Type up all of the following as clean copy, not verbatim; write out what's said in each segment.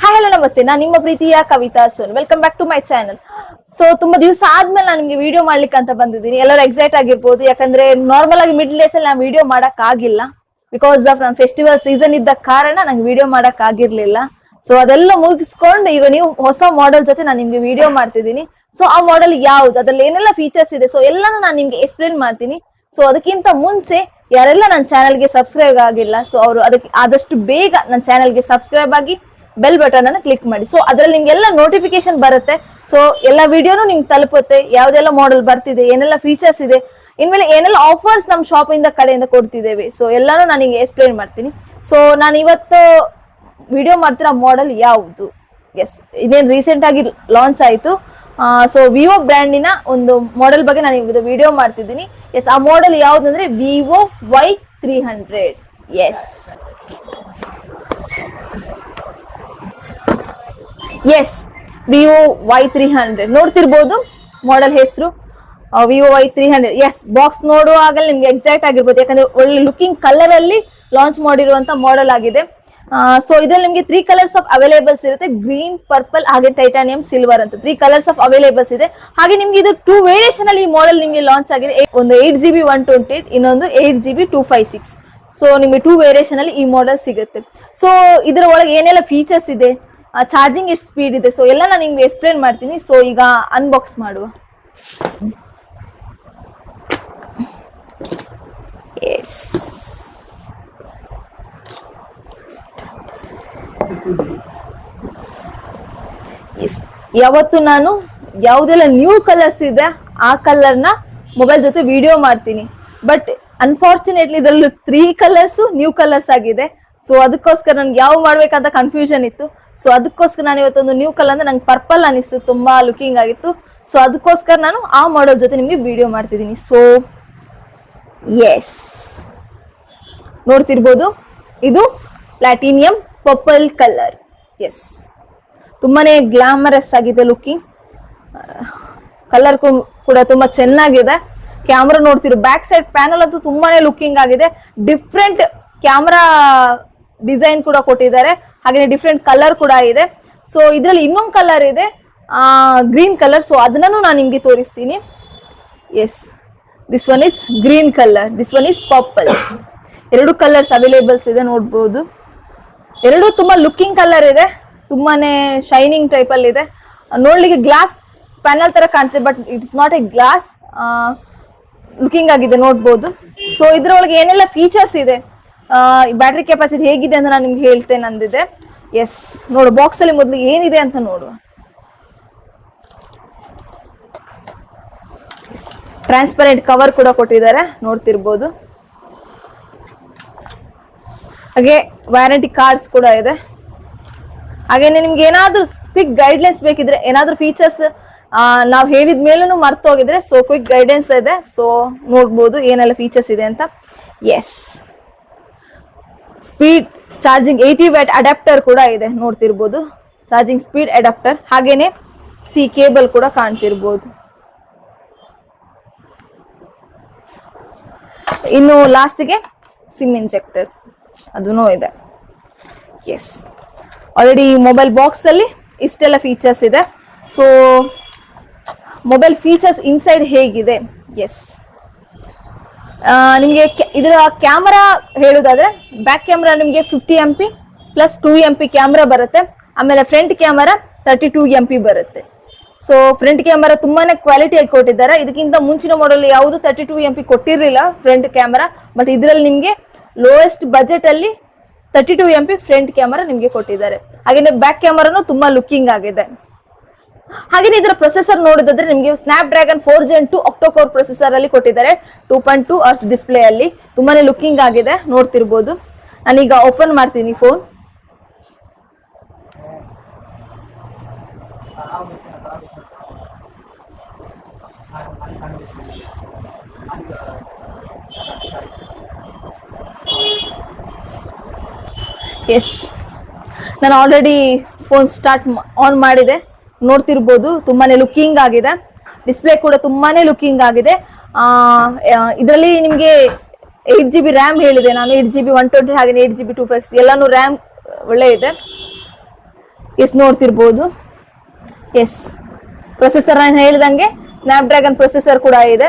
Hi hello ನಮಸ್ತೆ, ನಾನು ನಿಮ್ಮ ಪ್ರೀತಿಯ Kavita Son. Welcome back to my channel. So ತುಂಬಾ ದಿವಸ ಆದ್ಮೇಲೆ ನಾನು ನಿಮ್ಗೆ ವಿಡಿಯೋ ಮಾಡ್ಲಿಕ್ಕೆ ಅಂತ ಬಂದಿದ್ದೀನಿ. ಎಲ್ಲರೂ ಎಕ್ಸೈಟ್ ಆಗಿರ್ಬೋದು, ಯಾಕಂದ್ರೆ ನಾರ್ಮಲ್ ಆಗಿ ಮಿಡ್ಲ್ ಡೇಸ್ ಅಲ್ಲಿ ನಾನು ವಿಡಿಯೋ ಮಾಡಕ್ ಆಗಿಲ್ಲ. ಬಿಕಾಸ್ ಆಫ್ ನಮ್ಮ ಫೆಸ್ಟಿವಲ್ ಸೀಸನ್ ಇದ್ದ ಕಾರಣ ನಂಗೆ ವಿಡಿಯೋ ಮಾಡಕ್ ಆಗಿರ್ಲಿಲ್ಲ. ಸೊ ಅದೆಲ್ಲ ಮುಗಿಸ್ಕೊಂಡು ಈಗ ನೀವು ಹೊಸ ಮಾಡೆಲ್ ಜೊತೆ ನಾನು ನಿಮ್ಗೆ ವಿಡಿಯೋ ಮಾಡ್ತಿದ್ದೀನಿ. ಸೊ ಆ ಮಾಡೆಲ್ ಯಾವ್ದು, ಅದ್ರಲ್ಲಿ ಏನೆಲ್ಲ ಫೀಚರ್ಸ್ ಇದೆ, ಸೊ ಎಲ್ಲಾನು ನಾನು ನಿಮ್ಗೆ ಎಕ್ಸ್ಪ್ಲೇನ್ ಮಾಡ್ತೀನಿ. ಸೊ ಅದಕ್ಕಿಂತ ಮುಂಚೆ ಯಾರೆಲ್ಲ ನನ್ನ ಚಾನಲ್ಗೆ ಸಬ್ಸ್ಕ್ರೈಬ್ ಆಗಿಲ್ಲ, ಸೊ ಅವರು ಅದಕ್ಕೆ ಆದಷ್ಟು ಬೇಗ ನನ್ನ ಚಾನಲ್ಗೆ ಸಬ್ಸ್ಕ್ರೈಬ್ ಆಗಿ ಬೆಲ್ ಬಟನ್ ಅನ್ನು ಕ್ಲಿಕ್ ಮಾಡಿ. ಸೊ ಅದ್ರಲ್ಲಿ ನಿಮ್ಗೆಲ್ಲ ನೋಟಿಫಿಕೇಶನ್ ಬರುತ್ತೆ. ಸೊ ಎಲ್ಲ ವಿಡಿಯೋನು ನಿಮ್ಗೆ ತಲುಪುತ್ತೆ, ಯಾವ್ದೆಲ್ಲ ಮಾಡೆಲ್ ಬರ್ತಿದೆ, ಏನೆಲ್ಲ ಫೀಚರ್ಸ್ ಇದೆ, ಇನ್ಮೇಲೆ ಏನೆಲ್ಲ ಆಫರ್ಸ್ ನಮ್ಮ ಶಾಪ್ ಇಂದ ಕಡೆಯಿಂದ ಕೊಡ್ತಿದ್ದೇವೆ, ಸೊ ಎಲ್ಲಾನು ನಾನು ನಿಮ್ಗೆ ಎಕ್ಸ್ಪ್ಲೇನ್ ಮಾಡ್ತೀನಿ. ಸೊ ನಾನು ಇವತ್ತು ವಿಡಿಯೋ ಮಾಡ್ತಿರೋ ಮಾಡೆಲ್ ಯಾವುದು, ಎಸ್ ಇದೇನು ರೀಸೆಂಟ್ ಆಗಿ ಲಾಂಚ್ ಆಯ್ತು. ಸೊ ವಿವೋ ಬ್ರ್ಯಾಂಡಿನ ಒಂದು ಮಾಡೆಲ್ ಬಗ್ಗೆ ನಾನು ಇವತ್ತು ವಿಡಿಯೋ ಮಾಡ್ತಿದ್ದೀನಿ. ಎಸ್ ಆ ಮಾಡೆಲ್ ಯಾವ್ದಂದ್ರೆ Vivo Y300. Yes Vivo Y300 ನೋಡ್ತಿರ್ಬೋದು, ಮಾಡೆಲ್ ಹೆಸರು ವಿವೋ Y300. ಎಸ್ ಬಾಕ್ಸ್ ನೋಡುವಾಗಲೇ ನಿಮ್ಗೆ ಎಕ್ಸಾಕ್ಟ್ ಆಗಿರ್ಬೋದು, ಯಾಕಂದ್ರೆ ಒಳ್ಳೆ ಲುಕಿಂಗ್ ಕಲರ್ ಅಲ್ಲಿ ಲಾಂಚ್ ಮಾಡಿರುವಂತ ಮಾಡೆಲ್ ಆಗಿದೆ. ಸೊ ಇದ್ರಲ್ಲಿ ನಿಮ್ಗೆ 3 ಕಲರ್ಸ್ ಆಫ್ ಅವೈಲೇಬಲ್ಸ್ ಇರುತ್ತೆ, ಗ್ರೀನ್, ಪರ್ಪಲ್ ಹಾಗೆ ಟೈಟಾನಿಯಂ ಸಿಲ್ವರ್ ಅಂತ 3 ಕಲರ್ಸ್ ಆಫ್ ಅವೈಲೇಬಲ್ಸ್ ಇದೆ. ಹಾಗೆ ನಿಮ್ಗೆ ಇದು 2 ವೇರಿಯೇಷನ್ ಅಲ್ಲಿ ಈ ಮಾಡೆಲ್ ನಿಮ್ಗೆ ಲಾಂಚ್ ಆಗಿದೆ. ಒಂದು 8GB 128, ಇನ್ನೊಂದು 8GB 256. ಸೊ ನಿಮ್ಗೆ 2 ವೇರಿಯೇಷನ್ ಅಲ್ಲಿ ಈ ಮಾಡೆಲ್ ಸಿಗುತ್ತೆ. ಸೊ ಇದರ ಒಳಗೆ ಏನೆಲ್ಲ ಫೀಚರ್ಸ್ ಇದೆ, ಚಾರ್ಜಿಂಗ್ ಎಷ್ಟು ಸ್ಪೀಡ್ ಇದೆ, ಸೊ ಎಲ್ಲ ನಾನು ನಿಮ್ಗೆ ಎಕ್ಸ್ಪ್ಲೇನ್ ಮಾಡ್ತೀನಿ. ಸೊ ಈಗ ಅನ್ಬಾಕ್ಸ್ ಮಾಡುವ. ಯಾವತ್ತು ನಾನು ಯಾವ್ದೆಲ್ಲ ನ್ಯೂ ಕಲರ್ಸ್ ಇದೆ ಆ ಕಲರ್ ನ ಮೊಬೈಲ್ ಜೊತೆ ವಿಡಿಯೋ ಮಾಡ್ತೀನಿ. ಬಟ್ ಅನ್ಫಾರ್ಚುನೇಟ್ಲಿ ಇದರಲ್ಲಿ 3 ಕಲರ್ಸ್ ನ್ಯೂ ಕಲರ್ಸ್ ಆಗಿದೆ. ಸೊ ಅದಕ್ಕೋಸ್ಕರ ನನ್ಗೆ ಯಾವ ಮಾಡ್ಬೇಕಂತ ಕನ್ಫ್ಯೂಷನ್ ಇತ್ತು. ಸೊ ಅದಕ್ಕೋಸ್ಕರ ನಾನು ಇವತ್ತೊಂದು ನ್ಯೂ ಕಲರ್ ಅಂದ್ರೆ ನಂಗೆ ಪರ್ಪಲ್ ಅನಿಸ್ತು, ತುಂಬಾ ಲುಕಿಂಗ್ ಆಗಿತ್ತು. ಸೊ ಅದಕ್ಕೋಸ್ಕರ ನಾನು ಆ ಮಾಡೆಲ್ ಜೊತೆ ನಿಮ್ಗೆ ವಿಡಿಯೋ ಮಾಡ್ತಿದ್ದೀನಿ. ಸೊ ಎಸ್ ನೋಡ್ತಿರ್ಬೋದು, ಇದು ಪ್ಲಾಟಿನಿಯಂ ಪರ್ಪಲ್ ಕಲರ್. ಎಸ್ ತುಂಬಾನೇ ಗ್ಲಾಮರಸ್ ಆಗಿದೆ ಲುಕಿಂಗ್, ಕಲರ್ ಕೂಡ ತುಂಬಾ ಚೆನ್ನಾಗಿದೆ. ಕ್ಯಾಮ್ರಾ ನೋಡ್ತಿರೋ ಬ್ಯಾಕ್ ಸೈಡ್ ಪ್ಯಾನಲ್ ಅಂತೂ ತುಂಬಾನೇ ಲುಕಿಂಗ್ ಆಗಿದೆ. ಡಿಫ್ರೆಂಟ್ ಕ್ಯಾಮ್ರಾ ಡಿಸೈನ್ ಕೂಡ ಕೊಟ್ಟಿದ್ದಾರೆ, ಹಾಗೆ ಡಿಫ್ರೆಂಟ್ ಕಲರ್ ಕೂಡ ಇದೆ. ಸೊ ಇದ್ರಲ್ಲಿ ಇನ್ನೊಂದು ಕಲರ್ ಇದೆ, ಗ್ರೀನ್ ಕಲರ್. ಸೊ ಅದನ್ನು ನಾನು ನಿಮ್ಗೆ ತೋರಿಸ್ತೀನಿ. Yes this one is green colour, this one is purple. 2 colours availables ಇದೆ, ನೋಡ್ಬೋದು. 2 ತುಂಬಾ ಲುಕಿಂಗ್ ಕಲರ್ ಇದೆ, ತುಂಬಾನೇ ಶೈನಿಂಗ್ ಟೈಪ್ ಅಲ್ಲಿ ಇದೆ. ನೋಡ್ಲಿಕ್ಕೆ ಗ್ಲಾಸ್ ಪ್ಯಾನಲ್ ತರ ಕಾಣ್ತಿದೆ, but it's not A glass, looking ಆಗಿದೆ, ನೋಡ್ಬೋದು. ಸೊ ಇದ್ರೊಳಗೆ ಏನೆಲ್ಲ ಫೀಚರ್ಸ್ ಇದೆ, ಬ್ಯಾಟ್ರಿ ಕೆಪಾಸಿಟಿ ಹೇಗಿದೆ ಅಂತ ನಾನು ನಿಮ್ಗೆ ಹೇಳ್ತೇನೆ ಅಂದಿದೆ. ಎಸ್ ನೋಡು, ಬಾಕ್ಸ್ ಅಲ್ಲಿ ಮೊದಲು ಏನಿದೆ ಅಂತ ನೋಡುವ. ಟ್ರಾನ್ಸ್ಪರೆಂಟ್ ಕವರ್ ಕೂಡ ಕೊಟ್ಟಿದ್ದಾರೆ, ನೋಡ್ತಿರ್ಬೋದು. ಹಾಗೆ ವ್ಯಾರಂಟಿ ಕಾರ್ಡ್ಸ್ ಕೂಡ ಇದೆ. ಹಾಗೇನೆ ನಿಮ್ಗೆ ಏನಾದ್ರೂ ಕ್ವಿಕ್ ಗೈಡ್ಲೈನ್ಸ್ ಬೇಕಿದ್ರೆ, ಏನಾದ್ರೂ ಫೀಚರ್ಸ್ ನಾವು ಹೇಳಿದ ಮೇಲೂ ಮರ್ತು ಹೋಗಿದ್ರೆ, ಸೊ ಕ್ವಿಕ್ ಗೈಡೆನ್ಸ್ ಇದೆ. ಸೊ ನೋಡ್ಬೋದು ಏನೆಲ್ಲ ಫೀಚರ್ಸ್ ಇದೆ ಅಂತ. Yes speed charging 80 watt adapter ಕೂಡ ಇದೆ, ನೋಡ್ತಿರ್ಬೋದು. ಚಾರ್ಜಿಂಗ್ ಸ್ಪೀಡ್ ಅಡಾಪ್ಟರ್, ಹಾಗೇನೆ ಕೇಬಲ್ ಕೂಡ ಕಾಣ್ತಿರ್ಬೋದು. ಇನ್ನು ಲಾಸ್ಟ್ಗೆ ಸಿಮ್ ಇಂಜೆಕ್ಟರ್ ಅದೂ ಇದೆ. ಎಸ್ ಆಲ್ರೆಡಿ ಮೊಬೈಲ್ ಬಾಕ್ಸ್ ಅಲ್ಲಿ ಇಷ್ಟೆಲ್ಲ ಫೀಚರ್ಸ್ ಇದೆ. ಸೊ ಮೊಬೈಲ್ ಫೀಚರ್ಸ್ ಇನ್ಸೈಡ್ ಹೇಗಿದೆ, ಎಸ್ ನಿಮ್ಗೆ ಇದರ ಕ್ಯಾಮರಾ ಹೇಳುದಾದ್ರೆ, ಬ್ಯಾಕ್ ಕ್ಯಾಮ್ರಾ ನಿಮ್ಗೆ 50 MP ಪ್ಲಸ್ 2 MP ಕ್ಯಾಮ್ರಾ ಬರುತ್ತೆ. ಆಮೇಲೆ ಫ್ರಂಟ್ ಕ್ಯಾಮರಾ 32 MP ಬರುತ್ತೆ. ಸೊ ಫ್ರಂಟ್ ಕ್ಯಾಮರಾ ತುಂಬಾನೇ ಕ್ವಾಲಿಟಿ ಆಗಿ ಕೊಟ್ಟಿದ್ದಾರೆ. ಇದಕ್ಕಿಂತ ಮುಂಚಿನ ಮಾಡೆಲ್ ಯಾವುದು 32 MP ಕೊಟ್ಟಿರಲಿಲ್ಲ ಫ್ರಂಟ್ ಕ್ಯಾಮರಾ, ಬಟ್ ಇದರಲ್ಲಿ ನಿಮ್ಗೆ ಲೋಯೆಸ್ಟ್ ಬಜೆಟ್ ಅಲ್ಲಿ 32 MP ಫ್ರಂಟ್ ಕ್ಯಾಮರಾ ನಿಮ್ಗೆ ಕೊಟ್ಟಿದ್ದಾರೆ. ಹಾಗೆ ಬ್ಯಾಕ್ ಕ್ಯಾಮರಾನು ತುಂಬಾ ಲುಕಿಂಗ್ ಆಗಿದೆ. ಹಾಗೆ ಇದರ ಪ್ರೊಸೆಸರ್ ನೋಡಿದ್ರೆ ನಿಮ್ಗೆ snap dragon 4 Gen 2 octa-core processor ಅಲ್ಲಿ ಕೊಟ್ಟಿದ್ದಾರೆ, 2.2 Hz ಡಿಸ್ಪ್ಲೇ ಅಲ್ಲಿ. ತುಂಬಾನೇ ಲುಕಿಂಗ್ ಆಗಿದೆ, ನೋಡ್ತಿರ್ಬೋದು. ನಾನೀಗ ಓಪನ್ ಮಾಡ್ತೀನಿ ಫೋನ್. ಎಸ್ ನಾನು ಆಲ್ರೆಡಿ ಫೋನ್ ಸ್ಟಾರ್ಟ್ ಆನ್ ಮಾಡಿದೆ, ನೋಡ್ತಿರ್ಬೋದು. ತುಂಬಾನೇ ಲುಕಿಂಗ್ ಆಗಿದೆ, ಡಿಸ್ಪ್ಲೇ ಕೂಡ ತುಂಬಾನೇ ಲುಕಿಂಗ್ ಆಗಿದೆ. ಇದರಲ್ಲಿ ನಿಮ್ಗೆ 8GB ರ್ಯಾಮ್ ಹೇಳಿದೆ ನಾನು, 8GB 120 ಹಾಗೆ 8GB 256 ಎಲ್ಲಾನು ರ್ಯಾಮ್ ಒಳ್ಳೆ ಇದೆ. ಎಸ್ ನೋಡ್ತಿರ್ಬೋದು. ಎಸ್ ಪ್ರೊಸೆಸರ್ ನಾನು ಹೇಳ್ದಂಗೆ ಸ್ನ್ಯಾಪ್ ಡ್ರ್ಯಾಗನ್ ಪ್ರೊಸೆಸರ್ ಕೂಡ ಇದೆ.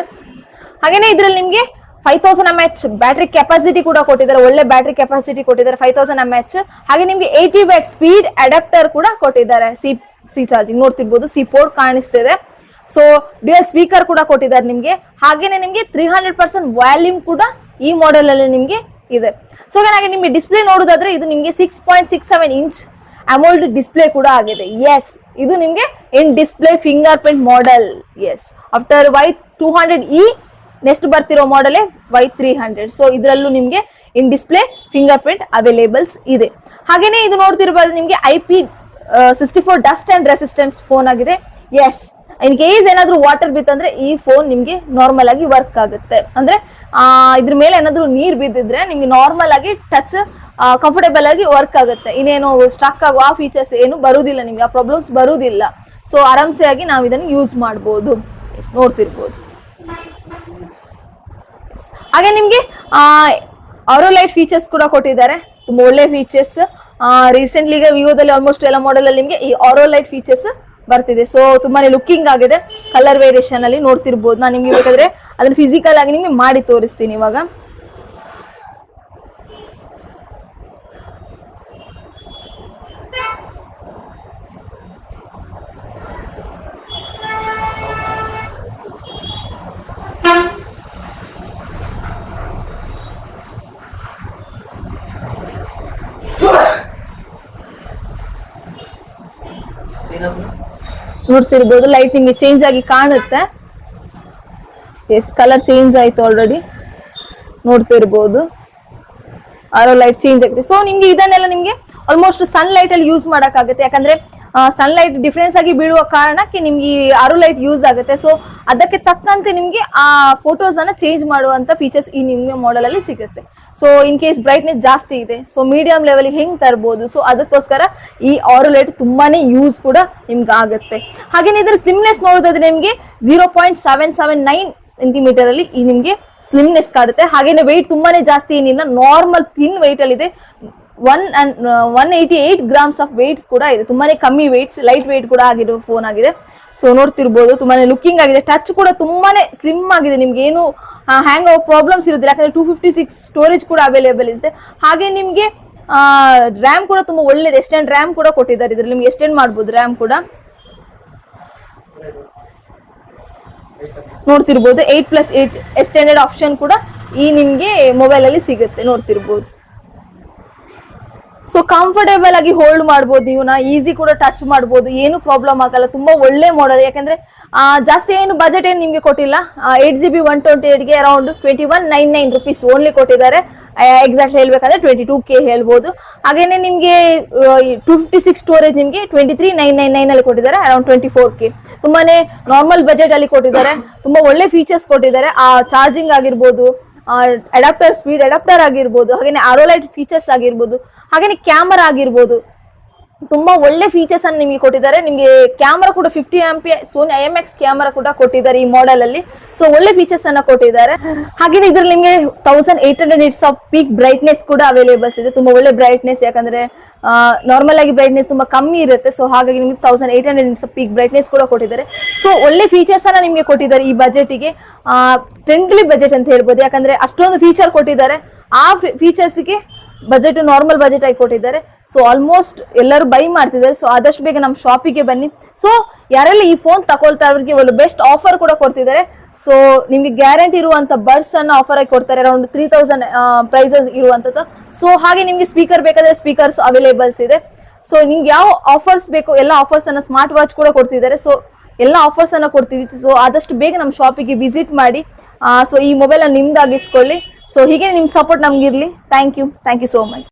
ಹಾಗೇನೆ ಇದ್ರಲ್ಲಿ ನಿಮ್ಗೆ 5000 mAh ಬ್ಯಾಟ್ರಿ ಕೆಪಾಸಿಟಿ ಕೂಡ ಕೊಟ್ಟಿದ್ದಾರೆ. ಒಳ್ಳೆ ಬ್ಯಾಟ್ರಿ ಕೆಪಾಸಿಟಿ ಕೊಟ್ಟಿದ್ದಾರೆ 5000 mAh. ಹಾಗೆ ನಿಮ್ಗೆ 80 ವ್ಯಾಟ್ ಸ್ಪೀಡ್ ಅಡಾಪ್ಟರ್ ಕೂಡ ಕೊಟ್ಟಿದ್ದಾರೆ. ಸಿ ಚಾರ್ಜಿಂಗ್ ನೋಡ್ತಿರ್ಬೋದು, ಸಿ ಪೋರ್ಟ್ ಕಾಣಿಸ್ತಿದೆ. ಸೊ ಡ್ಯುಯಲ್ ಸ್ಪೀಕರ್ ಕೂಡ ಕೊಟ್ಟಿದ್ದಾರೆ ನಿಮ್ಗೆ. ಹಾಗೇನೆ ನಿಮ್ಗೆ 300% ವಾಲ್ಯೂಮ್ ಕೂಡ ಈ ಮಾಡೆಲ್ ಅಲ್ಲಿ ನಿಮ್ಗೆ ಇದೆ. ಸೊ ಹಾಗೆ ನಿಮ್ಗೆ ಡಿಸ್ಪ್ಲೇ ನೋಡೋದಾದ್ರೆ ಇದು ನಿಮ್ಗೆ 6.67 ಇಂಚ್ ಅಮೋಲ್ಡ್ ಡಿಸ್ಪ್ಲೇ ಕೂಡ ಆಗಿದೆ. ಎಸ್ ಇದು ನಿಮ್ಗೆ in display fingerprint model. Yes after Y200E next ಬರ್ತಿರೋ ಮಾಡೆಲ್ Y300. ಸೊ ಇದರಲ್ಲೂ ನಿಮ್ಗೆ in display fingerprint availables ಇದೆ. ಹಾಗೇನೆ ಇದು ನೋಡ್ತಿರ್ಬೋದು ನಿಮ್ಗೆ IP64 dust and resistance phone ಆಗಿದೆ. ಎಸ್ ಇನ್ ಕೇಸ್ ಏನಾದ್ರು ವಾಟರ್ ಬಿತ್ತಂದ್ರೆ ಈ ಫೋನ್ ನಿಮ್ಗೆ ನಾರ್ಮಲ್ ಆಗಿ ವರ್ಕ್ ಆಗುತ್ತೆ. ಅಂದ್ರೆ ಇದ್ರ ಮೇಲೆ ಏನಾದ್ರು ನೀರ್ ಬಿದ್ದಿದ್ರೆ ನಿಮ್ಗೆ ನಾರ್ಮಲ್ ಆಗಿ ಟಚ್ ಕಂಫರ್ಟೇಬಲ್ ಆಗಿ ವರ್ಕ್ ಆಗುತ್ತೆ. ಇನ್ನೇನು ಸ್ಟಕ್ ಆಗೋ ಆ ಫೀಚರ್ಸ್ ಏನು ಬರುವುದಿಲ್ಲ, ನಿಮ್ಗೆ ಆ ಪ್ರಾಬ್ಲಮ್ಸ್ ಬರುವುದಿಲ್ಲ. ಸೊ ಆರಾಮ್ಸೆ ಆಗಿ ನಾವು ಇದನ್ನು ಯೂಸ್ ಮಾಡ್ಬೋದು. ನೋಡ್ತಿರ್ಬೋದು. ಹಾಗೆ ನಿಮ್ಗೆ ಆರೋ ಲೈಟ್ ಫೀಚರ್ಸ್ ಕೂಡ ಕೊಟ್ಟಿದ್ದಾರೆ, ತುಂಬಾ ಒಳ್ಳೆ ಫೀಚರ್ಸ್. ರೀಸೆಂಟ್ಲಿ ಈಗ ವಿವೋದಲ್ಲಿ ಆಲ್ಮೋಸ್ಟ್ ಎಲ್ಲ ಮಾಡೆಲ್ ಅಲ್ಲಿ ನಿಮ್ಗೆ ಈ ಆರೋ ಲೈಟ್ ಫೀಚರ್ಸ್ ಬರ್ತಿದೆ. ಸೊ ತುಂಬಾನೇ ಲುಕಿಂಗ್ ಆಗಿದೆ. ಕಲರ್ ವೇರಿಯೇಷನ್ ಅಲ್ಲಿ ನೋಡ್ತಿರ್ಬೋದು. ನಾನು ನಿಮ್ಗೆ ಬೇಕಾದ್ರೆ ಅದನ್ನ ಫಿಸಿಕಲ್ ಆಗಿ ನಿಮ್ಗೆ ಮಾಡಿ ತೋರಿಸ್ತೀನಿ ಇವಾಗ. ನೋಡ್ತಿರ್ಬೋದು ಲೈಟ್ ನಿಮ್ಗೆ ಚೇಂಜ್ ಆಗಿ ಕಾಣುತ್ತೆ. ಎಸ್ ಕಲರ್ ಚೇಂಜ್ ಆಯ್ತು ಆಲ್ರೆಡಿ ನೋಡ್ತಿರ್ಬೋದು. ಆರೋ ಲೈಟ್ ಚೇಂಜ್ ಆಗಿದೆ. ಸೊ ನಿಮ್ಗೆ ಇದನ್ನೆಲ್ಲ ನಿಮ್ಗೆ ಆಲ್ಮೋಸ್ಟ್ ಸನ್ ಲೈಟ್ ಅಲ್ಲಿ ಯೂಸ್ ಮಾಡಕ್ಕಾಗುತ್ತೆ. ಯಾಕಂದ್ರೆ ಸನ್ ಲೈಟ್ ಡಿಫ್ರೆನ್ಸ್ ಆಗಿ ಬೀಳುವ ಕಾರಣಕ್ಕೆ ನಿಮ್ಗೆ ಈ ಆರೋ ಲೈಟ್ ಯೂಸ್ ಆಗುತ್ತೆ. ಸೊ ಅದಕ್ಕೆ ತಕ್ಕಂತೆ ನಿಮ್ಗೆ ಆ ಫೋಟೋಸ್ ಅನ್ನ ಚೇಂಜ್ ಮಾಡುವಂತ ಫೀಚರ್ಸ್ ಈ ನಿಮ್ಗೆ ಮಾಡೆಲ್ ಅಲ್ಲಿ ಸಿಗುತ್ತೆ. ಸೊ ಇನ್ ಕೇಸ್ ಬ್ರೈಟ್ನೆಸ್ ಜಾಸ್ತಿ ಇದೆ, ಸೊ ಮೀಡಿಯಂ ಲೆವೆಲ್ ಹೆಂಗ್ ತರಬಹುದು. ಸೊ ಅದಕ್ಕೋಸ್ಕರ ಈ ಆರೋ ಲೈಟ್ ತುಂಬಾನೇ ಯೂಸ್ ಕೂಡ ನಿಮ್ಗೆ ಆಗುತ್ತೆ. ಹಾಗೇನೆ ಇದ್ರ ಸ್ಲಿಮ್ನೆಸ್ ನೋಡೋದಾದ್ರೆ ನಿಮ್ಗೆ 0.779 ಸೆಂಟಿಮೀಟರ್ ಅಲ್ಲಿ ಈ ನಿಮ್ಗೆ ಸ್ಲಿಮ್ನೆಸ್ ಕಾಡುತ್ತೆ. ಹಾಗೇನೆ ವೆಯ್ಟ್ ತುಂಬಾನೇ ಜಾಸ್ತಿ ಏನಿಲ್ಲ, ನಾರ್ಮಲ್ ಥಿನ್ ವೆಯ್ಟ್ ಅಲ್ಲಿ ಇದೆ. 188 ಗ್ರಾಮ್ಸ್ ಆಫ್ ವೆಯ್ಟ್ ಕೂಡ ಇದೆ. ತುಂಬಾನೇ ಕಮ್ಮಿ ವೆಯ್ಟ್ಸ್, ಲೈಟ್ ವೆಯ್ಟ್ ಕೂಡ ಆಗಿರೋ ಫೋನ್ ಆಗಿದೆ. ಸೊ ನೋಡ್ತಿರ್ಬೋದು ತುಂಬಾನೇ ಲುಕಿಂಗ್ ಆಗಿದೆ. ಟಚ್ ಕೂಡ ತುಂಬಾನೇ ಸ್ಲಿಮ್ ಆಗಿದೆ. ನಿಮ್ಗೆ ಏನು ಹ್ಯಾಂಗ್ ಆಗೋ ಪ್ರಾಬ್ಲಮ್ಸ್ ಇರೋದಿಲ್ಲ. ಯಾಕಂದ್ರೆ 256 ಸ್ಟೋರೇಜ್ ಕೂಡ ಅವೈಲೇಬಲ್ ಇದೆ. ಹಾಗೆ ನಿಮ್ಗೆ ರ್ಯಾಮ್ ಕೂಡ ತುಂಬಾ ಒಳ್ಳೇದು. ಎಕ್ಸ್ಟೆಂಡ್ ರ್ಯಾಮ್ ಕೂಡ ಕೊಟ್ಟಿದ್ದಾರೆ. ಇದ್ರಲ್ಲಿ ನಿಮ್ಗೆ ಎಕ್ಸ್ಟೆಂಡ್ ಮಾಡ್ಬೋದು ರ್ಯಾಮ್ ಕೂಡ. ನೋಡ್ತಿರ್ಬೋದು 8+8 ಎಕ್ಸ್ಟೆಂಡೆಡ್ ಆಪ್ಷನ್ ಕೂಡ ಈ ನಿಮ್ಗೆ ಮೊಬೈಲ್ ಅಲ್ಲಿ ಸಿಗುತ್ತೆ. ನೋಡ್ತಿರ್ಬೋದು. ಸೊ ಕಂಫರ್ಟೇಬಲ್ ಆಗಿ ಹೋಲ್ಡ್ ಮಾಡ್ಬೋದು, ನೀವುನ ಈಸಿ ಕೂಡ ಟಚ್ ಮಾಡ್ಬೋದು, ಏನು ಪ್ರಾಬ್ಲಮ್ ಆಗಲ್ಲ. ತುಂಬಾ ಒಳ್ಳೆ ಮಾಡೆಲ್. ಯಾಕಂದ್ರೆ ಜಾಸ್ತಿ ಏನು ಬಜೆಟ್ ಏನು ನಿಮ್ಗೆ ಕೊಟ್ಟಿಲ್ಲ. 8GB 128ಗೆ ಅರೌಂಡ್ 2199 ರುಪೀಸ್ ಓನ್ಲಿ ಕೊಟ್ಟಿದ್ದಾರೆ. ಎಕ್ಸಾಕ್ಟ್ ಹೇಳ್ಬೇಕಂದ್ರೆ 22K ಹೇಳ್ಬೋದು. ಹಾಗೇನೆ ನಿಮ್ಗೆ 256 ಸ್ಟೋರೇಜ್ ನಿಮ್ಗೆ 23,999 ಅಲ್ಲಿ ಕೊಟ್ಟಿದ್ದಾರೆ, ಅರೌಂಡ್ 24K. ತುಂಬಾನೇ ನಾರ್ಮಲ್ ಬಜೆಟ್ ಅಲ್ಲಿ ಕೊಟ್ಟಿದ್ದಾರೆ. ತುಂಬಾ ಒಳ್ಳೆ ಫೀಚರ್ಸ್ ಕೊಟ್ಟಿದ್ದಾರೆ. ಚಾರ್ಜಿಂಗ್ ಆಗಿರ್ಬೋದು, ಅಡಾಪ್ಟರ್ ಸ್ಪೀಡ್ ಅಡಾಪ್ಟರ್ ಆಗಿರ್ಬೋದು, ಹಾಗೇನೆ ಆರೋ ಲೈಟ್ ಫೀಚರ್ಸ್ ಆಗಿರ್ಬೋದು, ಹಾಗೇನೆ ಕ್ಯಾಮರಾ ಆಗಿರ್ಬೋದು, ತುಂಬಾ ಒಳ್ಳೆ ಫೀಚರ್ಸ್ ಅನ್ನು ನಿಮಗೆ ಕೊಟ್ಟಿದ್ದಾರೆ. ನಿಮಗೆ ಕ್ಯಾಮರಾ ಕೂಡ 50 MP ಸೋನಿ IMX ಕ್ಯಾಮರಾ ಕೂಡ ಕೊಟ್ಟಿದ್ದಾರೆ ಈ ಮಾಡೆಲ್ ಅಲ್ಲಿ. ಸೊ ಒಳ್ಳೆ ಫೀಚರ್ಸ್ ಅನ್ನ ಕೊಟ್ಟಿದ್ದಾರೆ. ಹಾಗೇನೆ ಇದ್ರಲ್ಲಿ ನಿಮಗೆ 1800 ನಿಟ್ಸ್ ಆಫ್ ಪೀಕ್ ಬ್ರೈಟ್ನೆಸ್ ಕೂಡ ಅವೈಲೇಬಲ್ಸ್ ಇದೆ. ತುಂಬಾ ಒಳ್ಳೆ ಬ್ರೈಟ್ನೆಸ್. ಯಾಕಂದ್ರೆ ನಾರ್ಮಲ್ ಆಗಿ ಬ್ರೈಟ್ನೆಸ್ ತುಂಬಾ ಕಮ್ಮಿ ಇರುತ್ತೆ. ಸೊ ಹಾಗಾಗಿ ನಿಮ್ಗೆ 1800 ನಿಟ್ಸ್ ಆಫ್ ಪೀಕ್ ಬ್ರೈಟ್ನೆಸ್ ಕೂಡ ಕೊಟ್ಟಿದ್ದಾರೆ. ಸೊ ಒಳ್ಳೆ ಫೀಚರ್ಸ್ ಅನ್ನ ನಿಮ್ಗೆ ಕೊಟ್ಟಿದ್ದಾರೆ ಈ ಬಜೆಟ್ಗೆ. ಫ್ರೆಂಡ್ಲಿ ಬಜೆಟ್ ಅಂತ ಹೇಳ್ಬೋದು. ಯಾಕಂದ್ರೆ ಅಷ್ಟೊಂದು ಫೀಚರ್ ಕೊಟ್ಟಿದ್ದಾರೆ. ಆ ಫೀಚರ್ಸ್ಗೆ ಬಜೆಟ್ ನಾರ್ಮಲ್ ಬಜೆಟ್ ಆಗಿ ಕೊಟ್ಟಿದ್ದಾರೆ. ಸೊ ಆಲ್ಮೋಸ್ಟ್ ಎಲ್ಲರೂ ಬೈ ಮಾಡ್ತಿದ್ದಾರೆ. ಸೊ ಆದಷ್ಟು ಬೇಗ ನಮ್ಮ ಶಾಪಿಗೆ ಬನ್ನಿ. ಸೊ ಯಾರೆಲ್ಲ ಈ ಫೋನ್ ತಗೊಳ್ತಾ ಅವ್ರಿಗೆ ಒಂದು ಬೆಸ್ಟ್ ಆಫರ್ ಕೂಡ ಕೊಡ್ತಿದ್ದಾರೆ. ಸೊ ನಿಮ್ಗೆ ಗ್ಯಾರಂಟಿ ಇರುವಂತ ಬರ್ಡ್ಸ್ ಅನ್ನ ಆಫರ್ ಆಗಿ ಕೊಡ್ತಾರೆ. ಅರೌಂಡ್ 3000 ಪ್ರೈಸಸ್ ಇರುವಂತದ್ದು. ಸೊ ಹಾಗೆ ನಿಮ್ಗೆ ಸ್ಪೀಕರ್ ಬೇಕಾದ್ರೆ ಸ್ಪೀಕರ್ಸ್ ಅವೈಲೇಬಲ್ಸ್ ಇದೆ. ಸೊ ನಿಮ್ಗೆ ಯಾವ ಆಫರ್ಸ್ ಬೇಕು ಎಲ್ಲ ಆಫರ್ಸ್ ಅನ್ನ ಸ್ಮಾರ್ಟ್ ವಾಚ್ ಕೂಡ ಕೊಡ್ತಿದ್ದಾರೆ. ಸೊ ಎಲ್ಲ ಆಫರ್ಸ್ ಅನ್ನ ಕೊಡ್ತೀವಿ. ಸೊ ಆದಷ್ಟು ಬೇಗ ನಮ್ಮ ಶಾಪಿಗೆ ವಿಸಿಟ್ ಮಾಡಿ. ಸೊ ಈ ಮೊಬೈಲ್ ಅನ್ನು ನಿಮ್ದಾಗಿಸ್ಕೊಳ್ಳಿ. ಸೊ ಹೀಗೆ ನಿಮ್ ಸಪೋರ್ಟ್ ನಮ್ಗಿರ್ಲಿ. Thank you so much.